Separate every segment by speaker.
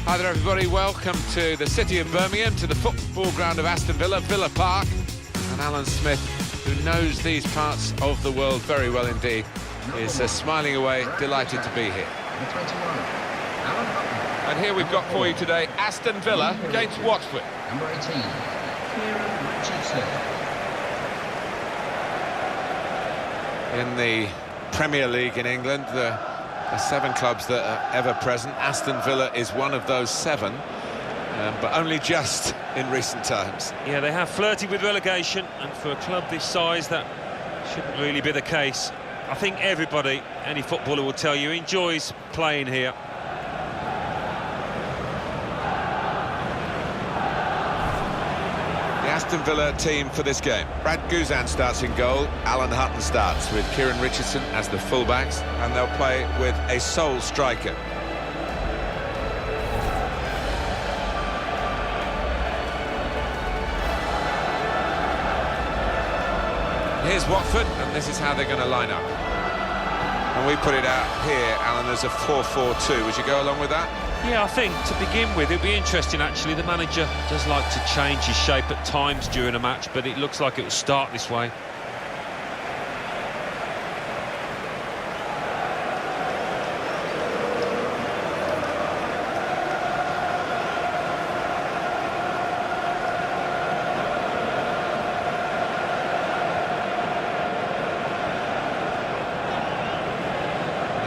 Speaker 1: Hi there everybody, welcome to the city of Birmingham, to the football ground of Aston Villa, Villa Park. And Alan Smith, who knows these parts of the world very well indeed, is smiling away, delighted to be here. And here we've got for you today, Aston Villa against Watford.
Speaker 2: Number 18,
Speaker 1: In the Premier League in England, the 7 clubs that are ever present. Aston Villa is one of those 7, but only just in recent times.
Speaker 3: Yeah, they have flirted with relegation, and for a club this size, that shouldn't really be the case. I think everybody, any footballer will tell you, enjoys playing here.
Speaker 1: The Aston Villa team for this game. Brad Guzan starts in goal, Alan Hutton starts with Kieran Richardson as the fullbacks, and they'll play with a sole striker. Here's Watford, and this is how they're going to line up. And we put it out here, Alan, as a 4-4-2. Would you go along with that?
Speaker 3: Yeah, I think to begin with, it'll be interesting actually. The manager does like to change his shape at times during a match, but it looks like it will start this way.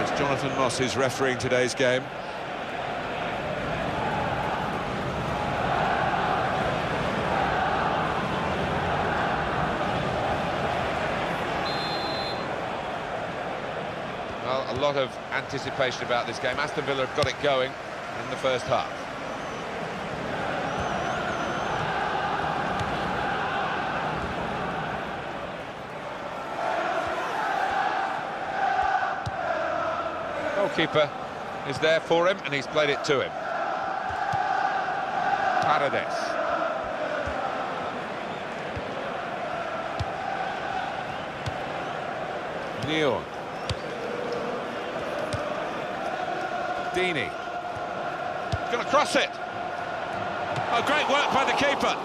Speaker 1: It's Jonathan Moss who's refereeing today's game. Well, a lot of anticipation about this game. Aston Villa have got it going in the first half. Goalkeeper is there for him, and he's played it to him. Paredes. Neon. Deeney. Going to cross it. Oh, great work by the keeper.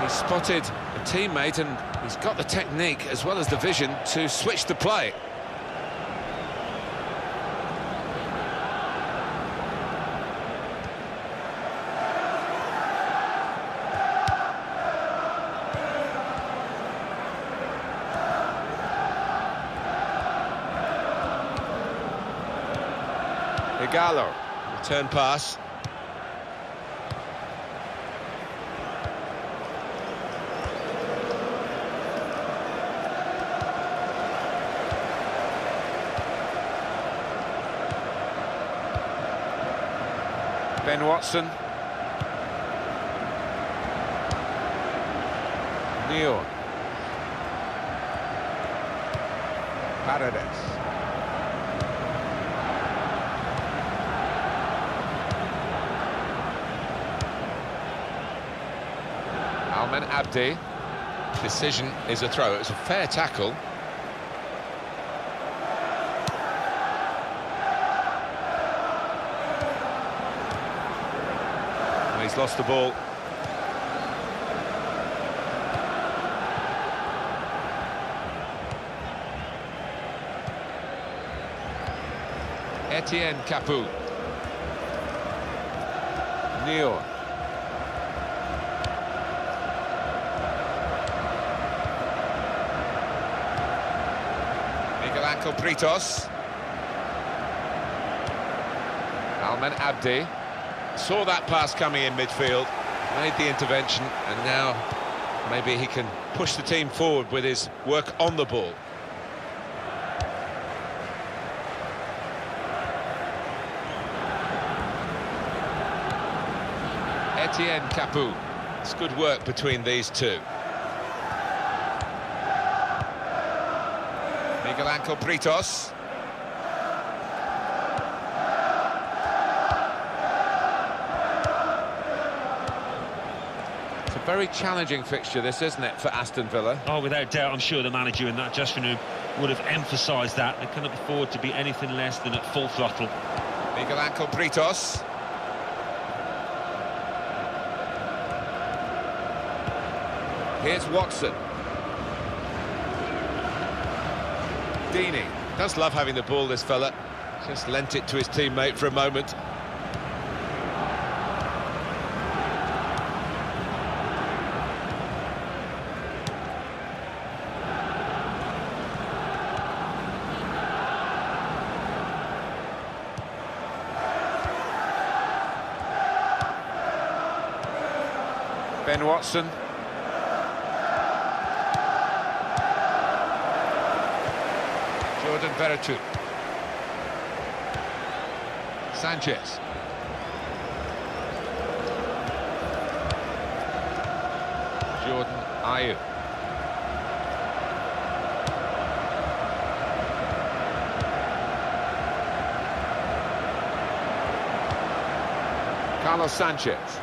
Speaker 1: He spotted a teammate, and he's got the technique as well as the vision to switch the play. Gallo, return pass. Ben Watson. Neon. Paredes. Abdi. Decision is a throw. It was a fair tackle. And he's lost the ball. Etienne Capoue. Neon. Britos. Almen Abdi saw that pass coming in midfield, made the intervention, and now maybe he can push the team forward with his work on the ball. Etienne Capoue. It's good work between these two. Miguel Britos. A very challenging fixture this, isn't it, for Aston Villa?
Speaker 3: Oh, without doubt, I'm sure the manager in that dressing room would have emphasised that. They cannot afford to be anything less than at full throttle.
Speaker 1: Miguel Ángel Britos. Here's Watson. Deeney. Does love having the ball, this fella. Just lent it to his teammate for a moment. Ben Watson. Jordan Veretout. Sanchez. Jordan Ayew. Carlos Sanchez.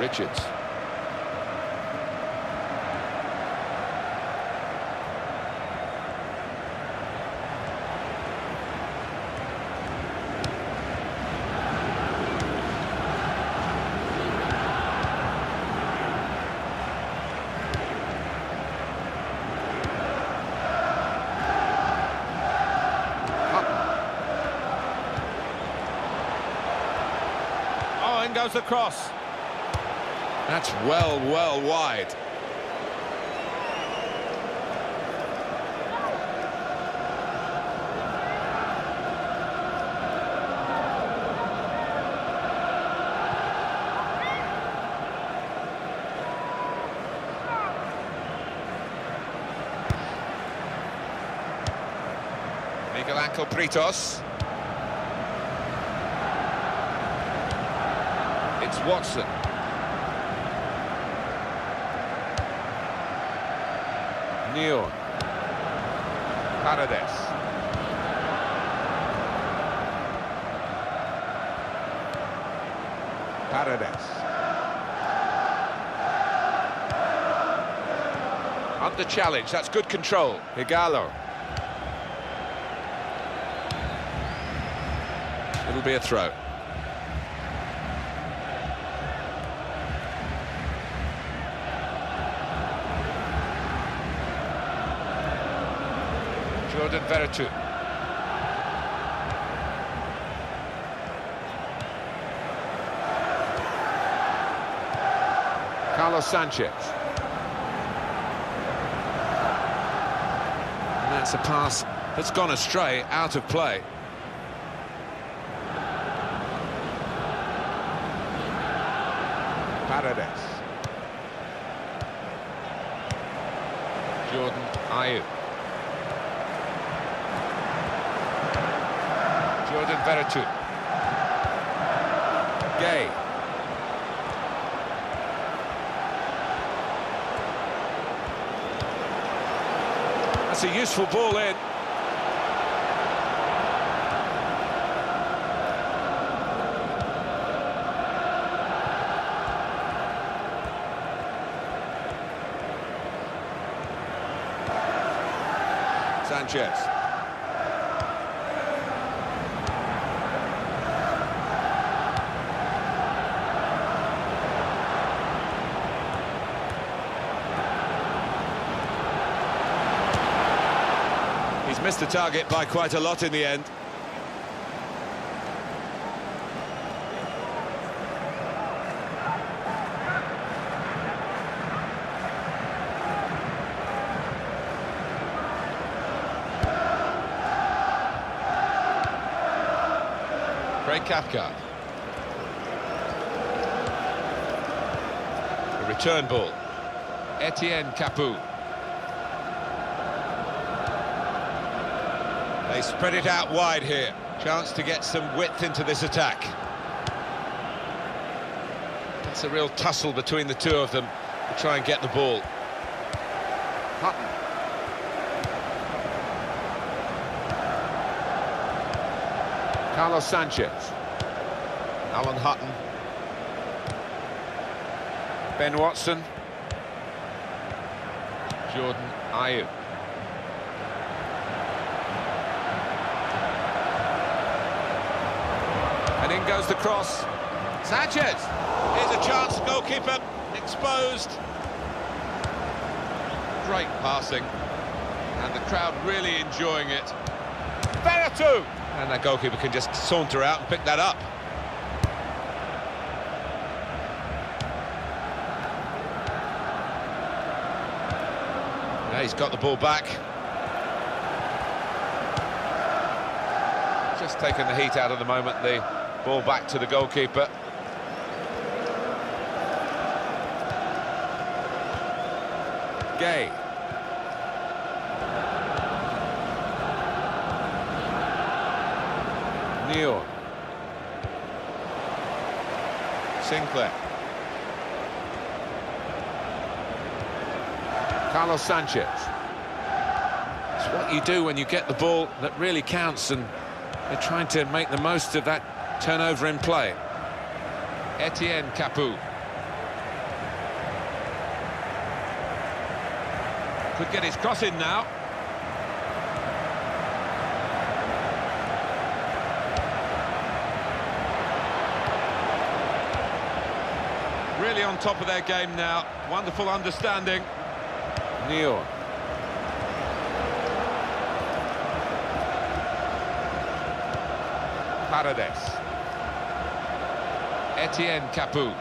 Speaker 1: Richards. Oh, in goes the cross. That's well wide. Miguel Ángel Britos. It's Watson. Neon. Paredes. Paredes. Under challenge, that's good control. Igalo. It'll be a throw. Jordan Veretout. Carlos Sanchez. And that's a pass that's gone astray, out of play. Paredes. Jordan Ayew. Jordan Veretout. Gay. That's a useful ball in. Sanchez. He's missed the target by quite a lot in the end. Craig Cathcart. A return ball. Etienne Capoue. They spread it out wide here. Chance to get some width into this attack. It's a real tussle between the two of them to try and get the ball. Hutton. Carlos Sanchez. Alan Hutton. Ben Watson. Jordan Ayew. And in goes the cross. Sanchez. Here's a chance, goalkeeper exposed. Great passing. And the crowd really enjoying it. Veratu! And that goalkeeper can just saunter out and pick that up. Yeah, he's got the ball back. Just taking the heat out of the moment, the ball back to the goalkeeper. Gay. Neal. Sinclair. Carlos Sanchez. It's what you do when you get the ball that really counts, and they're trying to make the most of that turnover in play. Etienne Capoue. Could get his cross in now. Really on top of their game now. Wonderful understanding. Neal. Paredes. Etienne Capoue.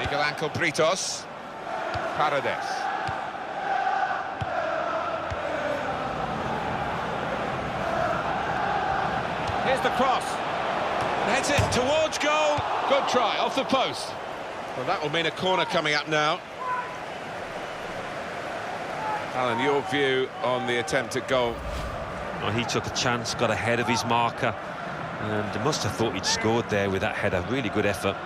Speaker 1: Miguel Ángel Britos. Paredes. Here's the cross. Heads it towards goal. Good try, off the post. Well, that will mean a corner coming up now. Alan, your view on the attempt at goal?
Speaker 3: Well, he took a chance, got ahead of his marker, and must have thought he'd scored there with that header. Really good effort.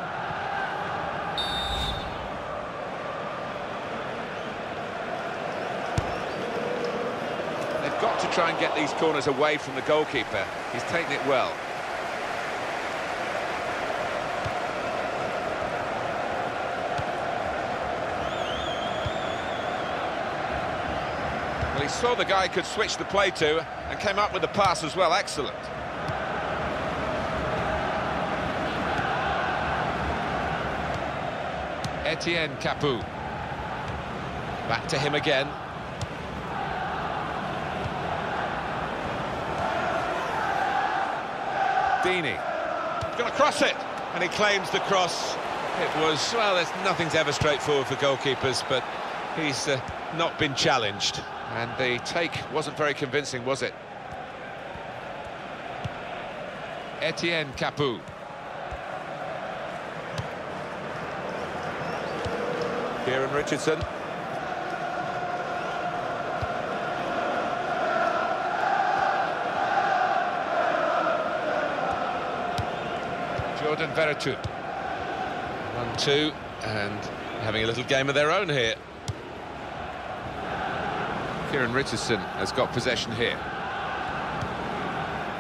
Speaker 1: They've got to try and get these corners away from the goalkeeper. He's taken it well. Well, he saw the guy could switch the play to and came up with the pass as well. Excellent. Etienne Capoue. Back to him again. Deeney. Going to cross it, and he claims the cross. It was, well, nothing's ever straightforward for goalkeepers, but he's not been challenged. And the take wasn't very convincing, was it? Etienne Capoue. Kieran Richardson. Jordan Veratu. 1-2, and having a little game of their own here. Kieran Richardson has got possession here.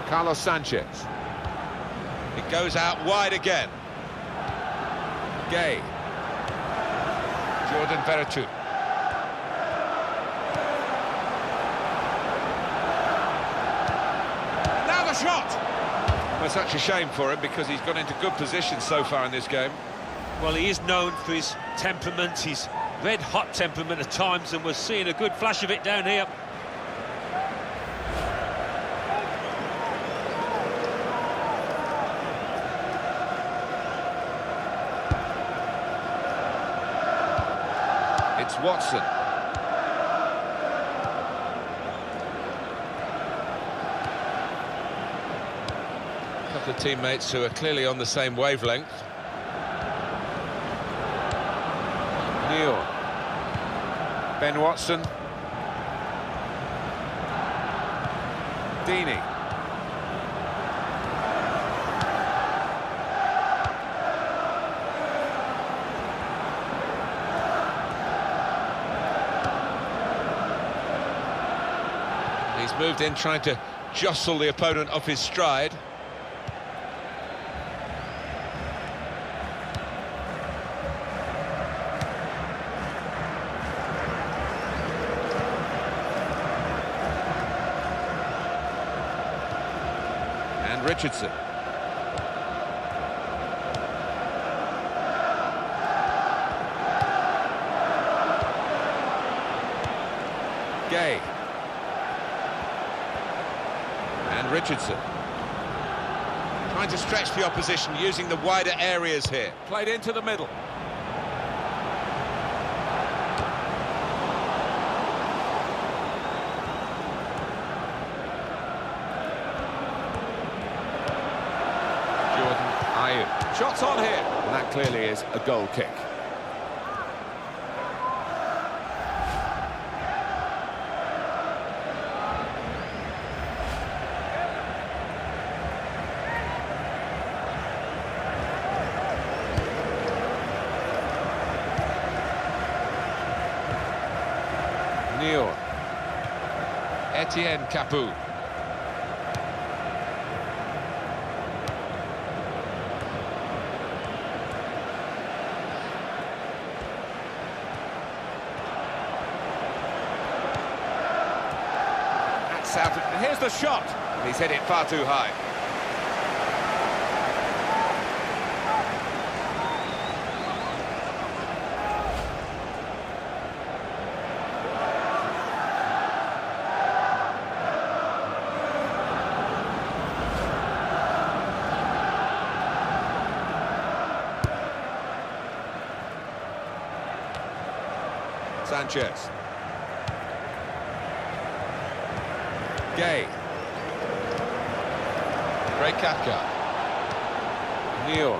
Speaker 1: Carlos Sanchez. It goes out wide again. Gay. Jordan Veratu. Now the shot! Well, such a shame for him, because he's got into good position so far in this game.
Speaker 3: Well, he is known for his temperament, his red-hot temperament at times, and we're seeing a good flash of it down here.
Speaker 1: It's Watson. A couple of teammates who are clearly on the same wavelength. Neal. Ben Watson. Deeney. He's moved in, trying to jostle the opponent off his stride. And Richardson. Gay. And Richardson. Trying to stretch the opposition, using the wider areas here. Played into the middle. Jordan Ayew. Shots on here. And that clearly is a goal kick. Etienne Capoue. That's Southampton. Here's the shot. He's hit it far too high. Sanchez. Gay. Great Kafka. Neal.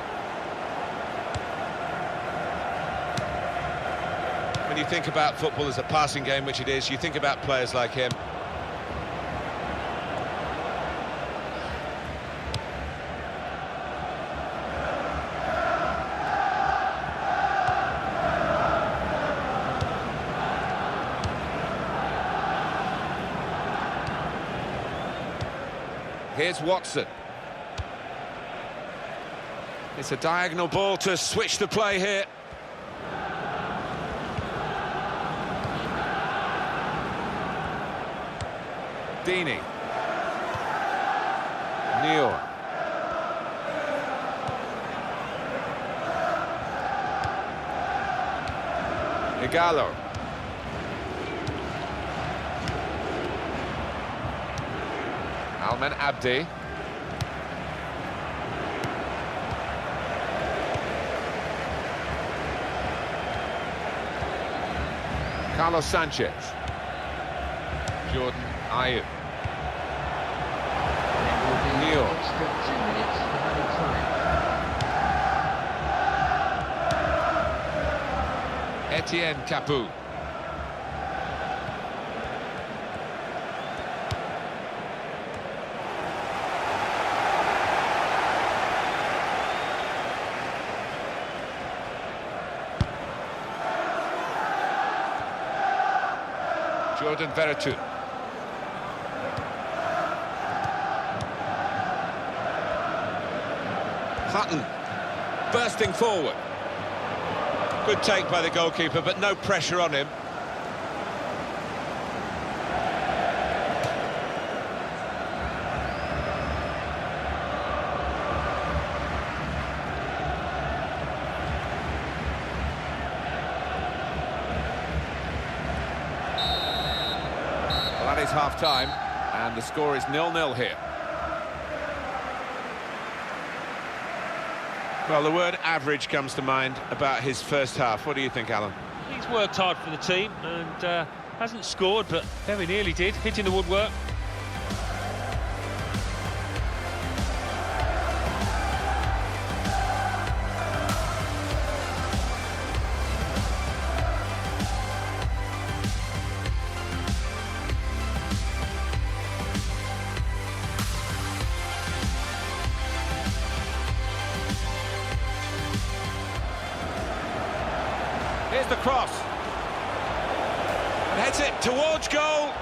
Speaker 1: When you think about football as a passing game, which it is, you think about players like him. Here's Watson. It's a diagonal ball to switch the play here. Deeney. Neal. Igalo. Alman Abdi. Carlos Sanchez. Jordan Ayew. Neal. Etienne Capoue. Jordan Veretout. Hutton bursting forward. Good take by the goalkeeper, but no pressure on him. Well, that is half-time, and the score is 0-0 here. Well, the word average comes to mind about his first half. What do you think, Alan?
Speaker 3: He's worked hard for the team and hasn't scored, but very nearly did, hitting the woodwork.
Speaker 1: Here's the cross. And heads it towards goal.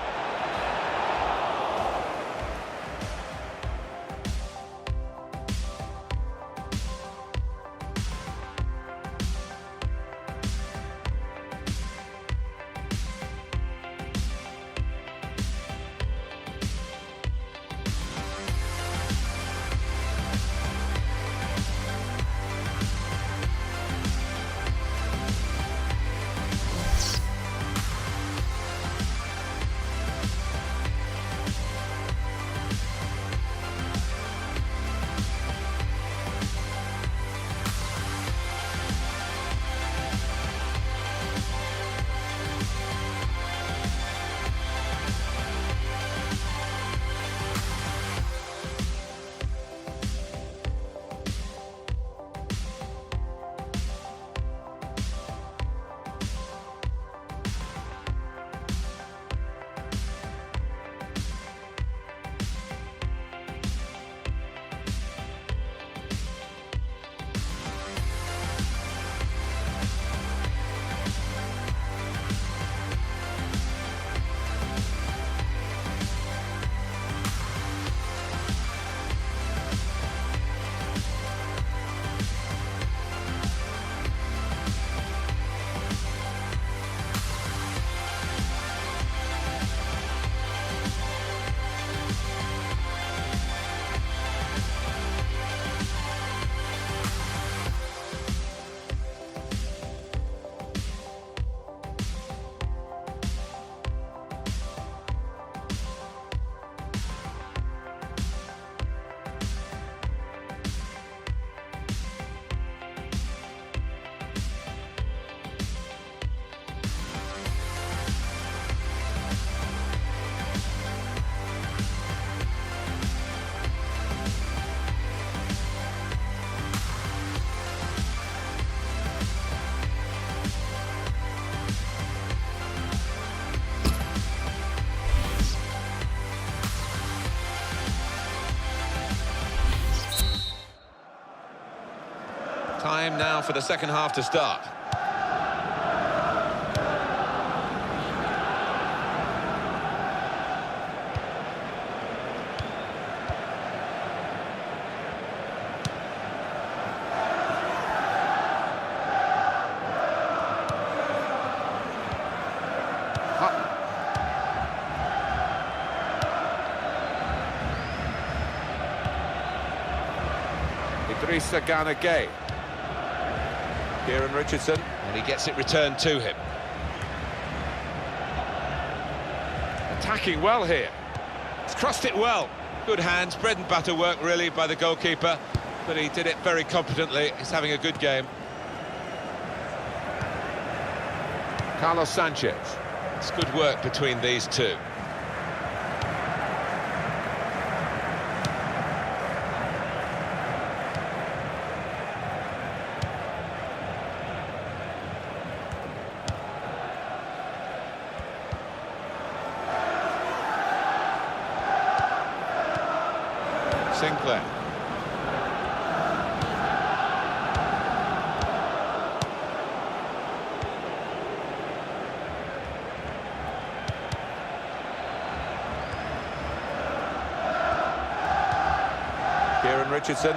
Speaker 1: time now for the second half to start. Idrissa Gana Gueye. Kieran Richardson, and he gets it returned to him. Attacking well here. He's crossed it well. Good hands, bread and butter work really by the goalkeeper, but he did it very competently. He's having a good game. Carlos Sanchez. It's good work between these two. Sinclair. Kieran Richardson.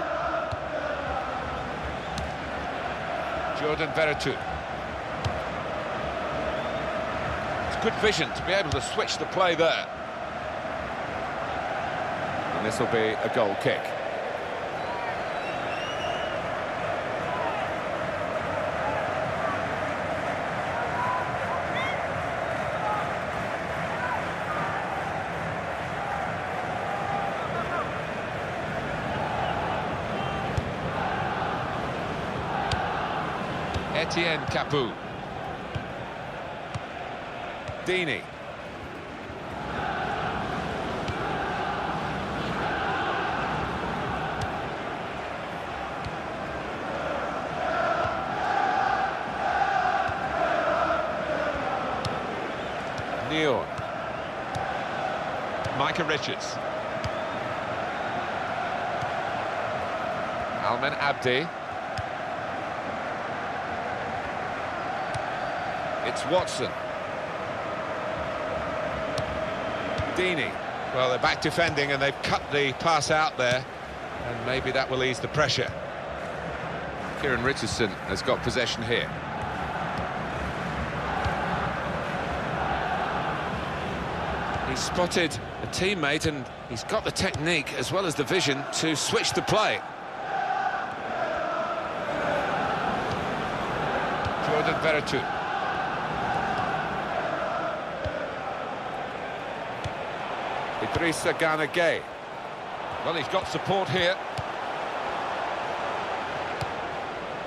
Speaker 1: Jordan Veretout. It's good vision to be able to switch the play there. And this will be a goal kick. Etienne Capoue. Deeney. Neon. Micah Richards. Almen Abdi. It's Watson. Deeney. Well, they're back defending and they've cut the pass out there, and maybe that will ease the pressure. Kieran Richardson has got possession here. He's spotted a teammate and he's got the technique as well as the vision to switch the play. Jordan Veretout. Idrissa Gana Gueye. Well, he's got support here.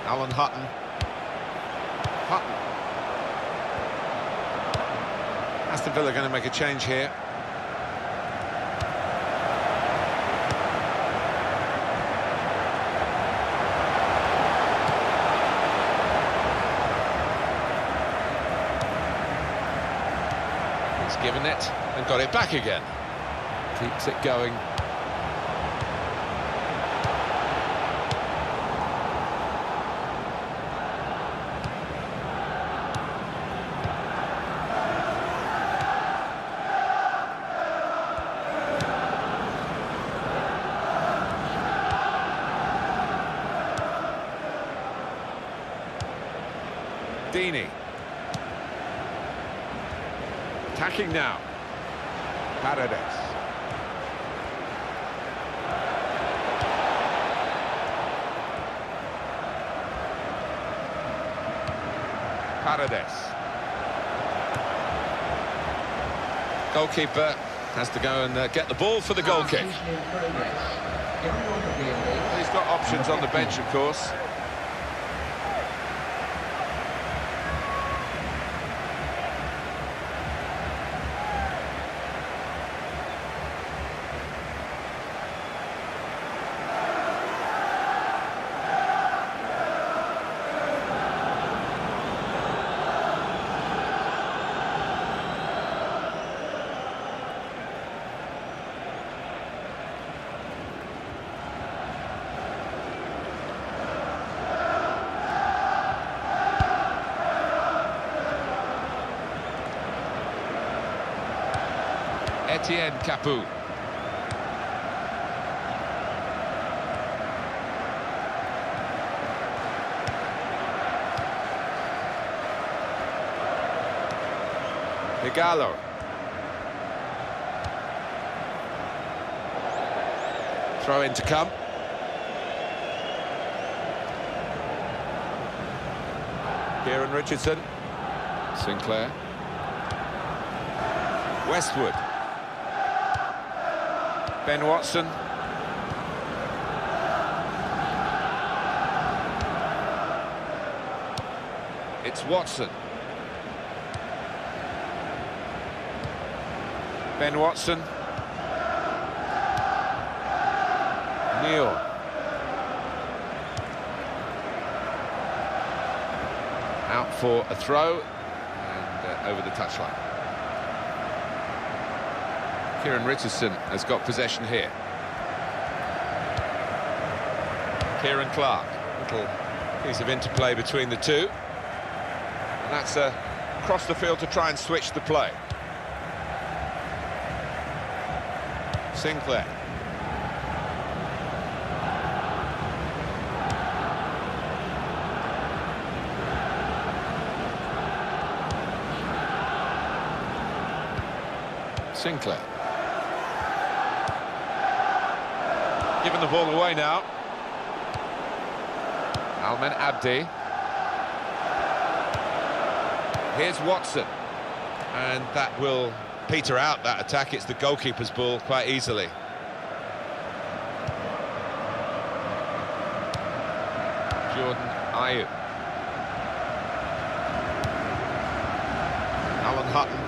Speaker 1: Alan Hutton. Aston Villa going to make a change here. He's given it and got it back again. Keeps it going. Deeney. Attacking now. Paredes. Paredes. Goalkeeper has to go and get the ball for the goal kick. He's got options on the bench, of course. Etienne Capoue. Igalo. Throw in to come. Kieran Richardson. Sinclair. Westwood. Ben Watson. It's Watson. Ben Watson. Neil. Out for a throw and over the touchline. Kieran Richardson has got possession here. Kieran Clark. Little piece of interplay between the two. And that's across the field to try and switch the play. Sinclair. Sinclair. Giving the ball away now. Almen Abdi. Here's Watson. And that will peter out that attack. It's the goalkeeper's ball quite easily. Jordan Ayew. Alan Hutton.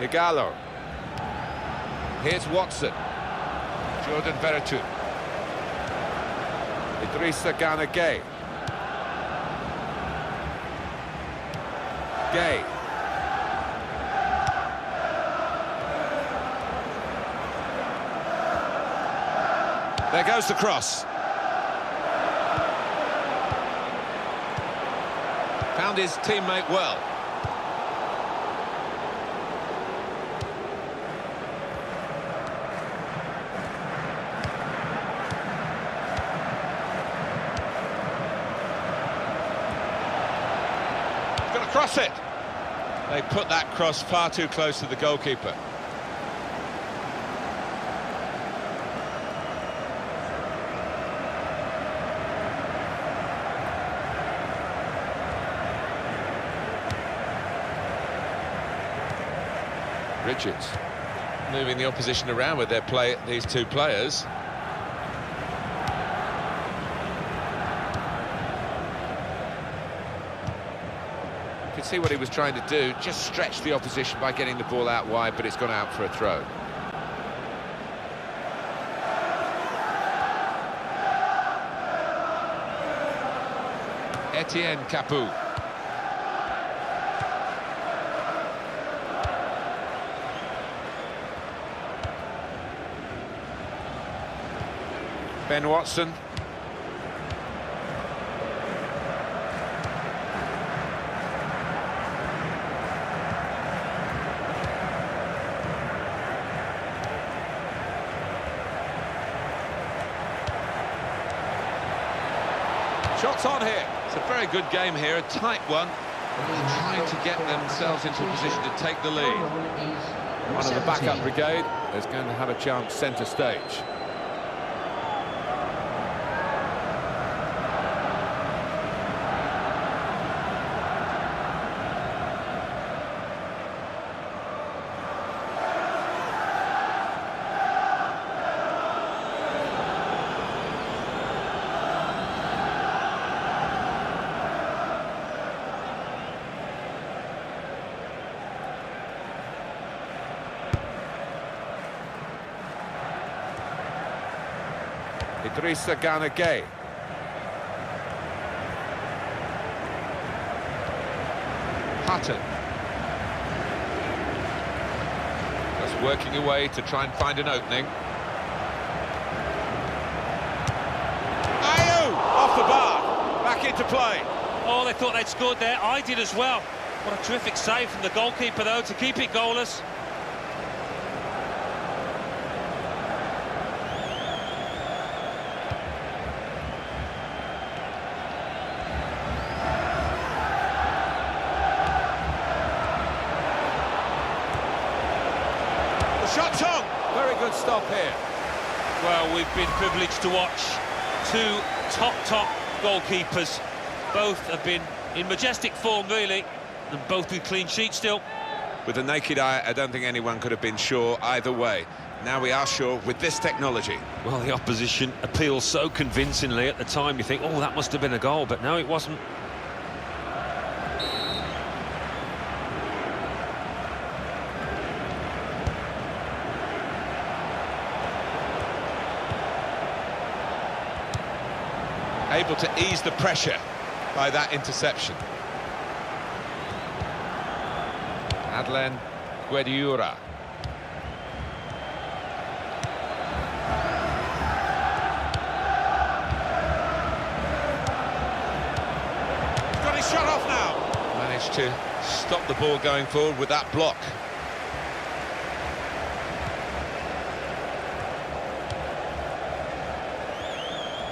Speaker 1: Igalo. Here's Watson. Jordan Veretout. Idrissa Gana Gueye. Gueye. There goes the cross. Found his teammate well. Cross it. They put that cross far too close to the goalkeeper. Richards moving the opposition around with their play, these two players. See what he was trying to do, just stretch the opposition by getting the ball out wide, but it's gone out for a throw. Etienne Capoue. Ben Watson. Shots on here. It's a very good game here, a tight one. They're trying to get themselves into a position to take the lead. One of the backup brigade is going to have a chance centre stage. Idrissa Gana Gueye. Hutton. Just working away to try and find an opening. Ayew! Off the bar, back into play.
Speaker 3: Oh, they thought they'd scored there. I did as well. What a terrific save from the goalkeeper, though, to keep it goalless.
Speaker 1: Shot's on! Very good stop here.
Speaker 3: Well, we've been privileged to watch two top goalkeepers. Both have been in majestic form, really, and both with clean sheets still.
Speaker 1: With the naked eye, I don't think anyone could have been sure either way. Now we are sure with this technology.
Speaker 3: Well, the opposition appeals so convincingly at the time. You think, oh, that must have been a goal, but no, it wasn't.
Speaker 1: Able to ease the pressure by that interception. Adlen Guediura. Got his shot off now. Managed to stop the ball going forward with that block.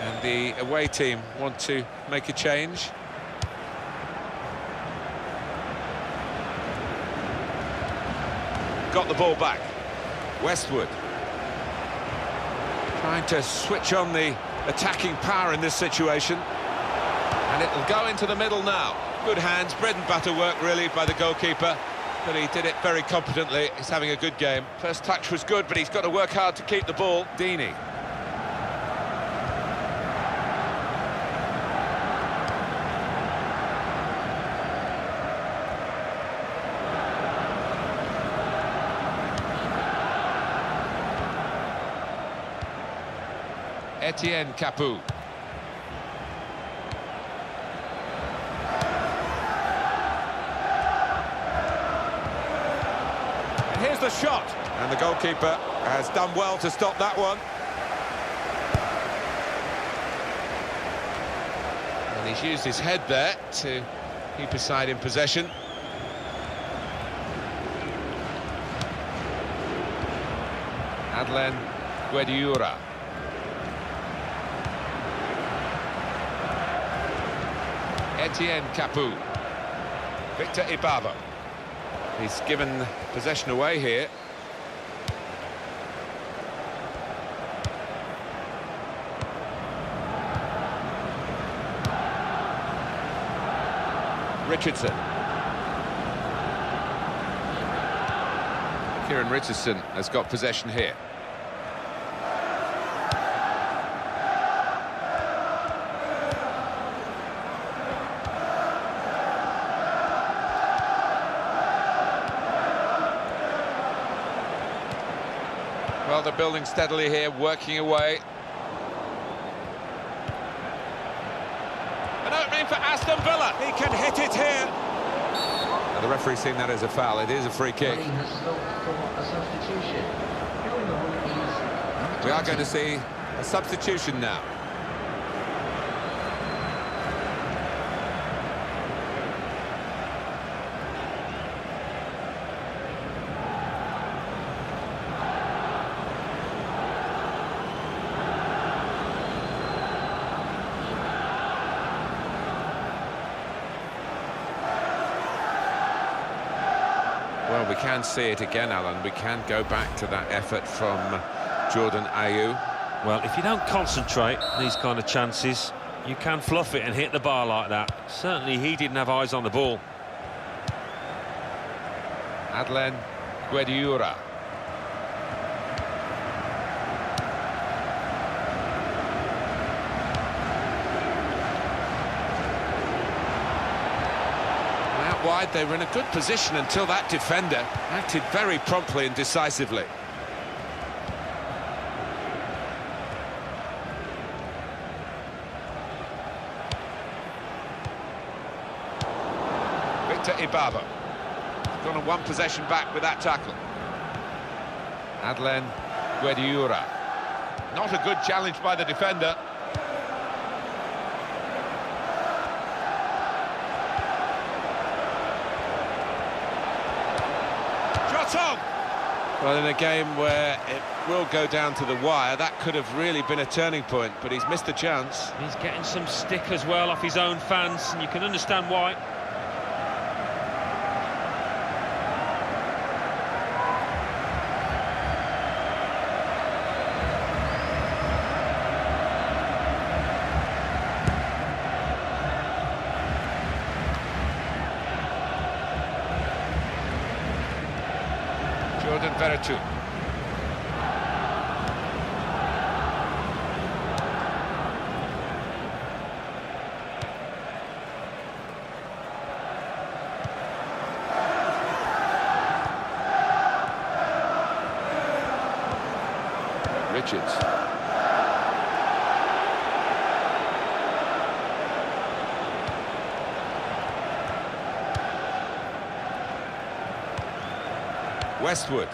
Speaker 1: And the away team want to make a change. Got the ball back. Westwood. Trying to switch on the attacking power in this situation. And it'll go into the middle now. Good hands, bread and butter work really by the goalkeeper. But he did it very competently. He's having a good game. First touch was good, but he's got to work hard to keep the ball. Deeney. Etienne Capoue. And here's the shot. And the goalkeeper has done well to stop that one. And he's used his head there to keep his side in possession. Adlen Guediura. Etienne Capoue. Victor Ibarra. He's given possession away here. Richardson. Kieran Richardson has got possession here. Well, they're building steadily here, working away. An opening for Aston Villa. He can hit it here. Now, the referee's seen that as a foul. It is a free kick. We are going to see a substitution now. Well, we can see it again, Alan. We can go back to that effort from Jordan Ayew.
Speaker 3: Well, if you don't concentrate these kind of chances, you can fluff it and hit the bar like that. Certainly he didn't have eyes on the ball.
Speaker 1: Adlen Guediura. Wide, they were in a good position until that defender acted very promptly and decisively. Victor Ibarra. Gone on one possession back with that tackle. Adlen Guediura. Not a good challenge by the defender. Shot on! Well, in a game where it will go down to the wire, that could have really been a turning point, but he's missed a chance.
Speaker 3: He's getting some stick as well off his own fans, and you can understand why.
Speaker 1: Jordan Veretout. Richards. Westwood.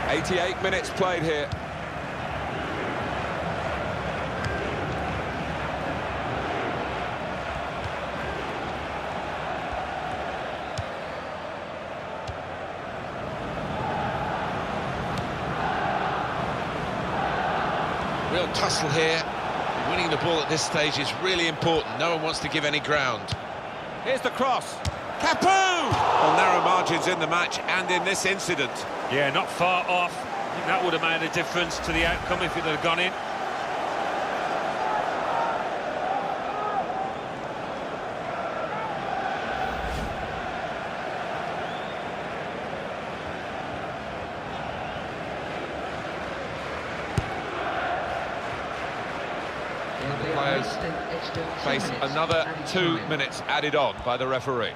Speaker 1: "88 minutes played here." Real tussle here. Winning the ball at this stage is really important. No one wants to give any ground. Here's the cross. Capu! Well, narrow margins in the match and in this incident.
Speaker 3: Yeah, not far off. I think that would have made a difference to the outcome if it had gone in.
Speaker 1: The players face another 2 minutes added on by the referee.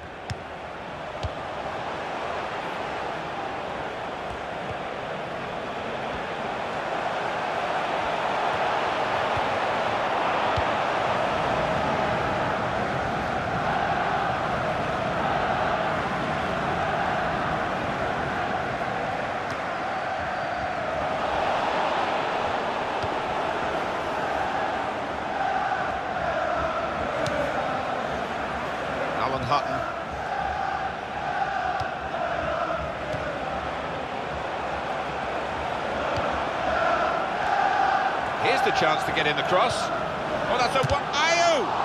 Speaker 1: Hutton. Here's the chance to get in the cross. Oh, that's a one. Ayew!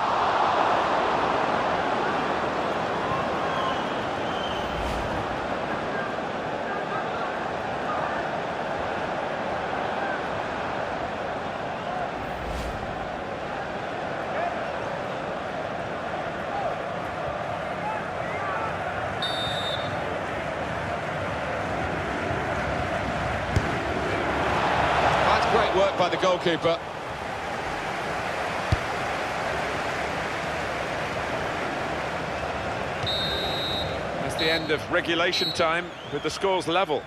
Speaker 1: Great work by the goalkeeper. That's the end of regulation time with the scores level.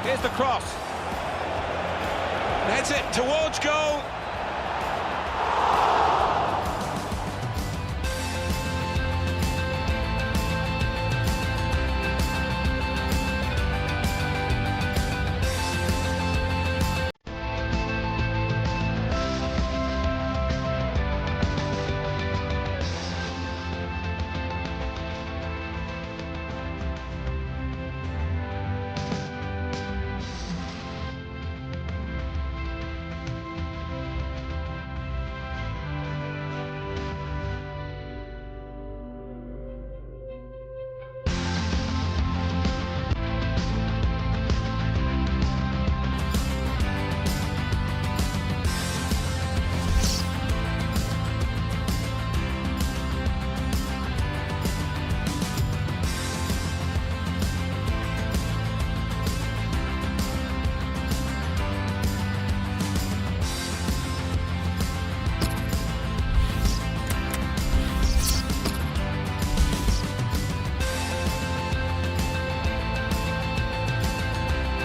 Speaker 1: Here's the cross. Heads it towards goal.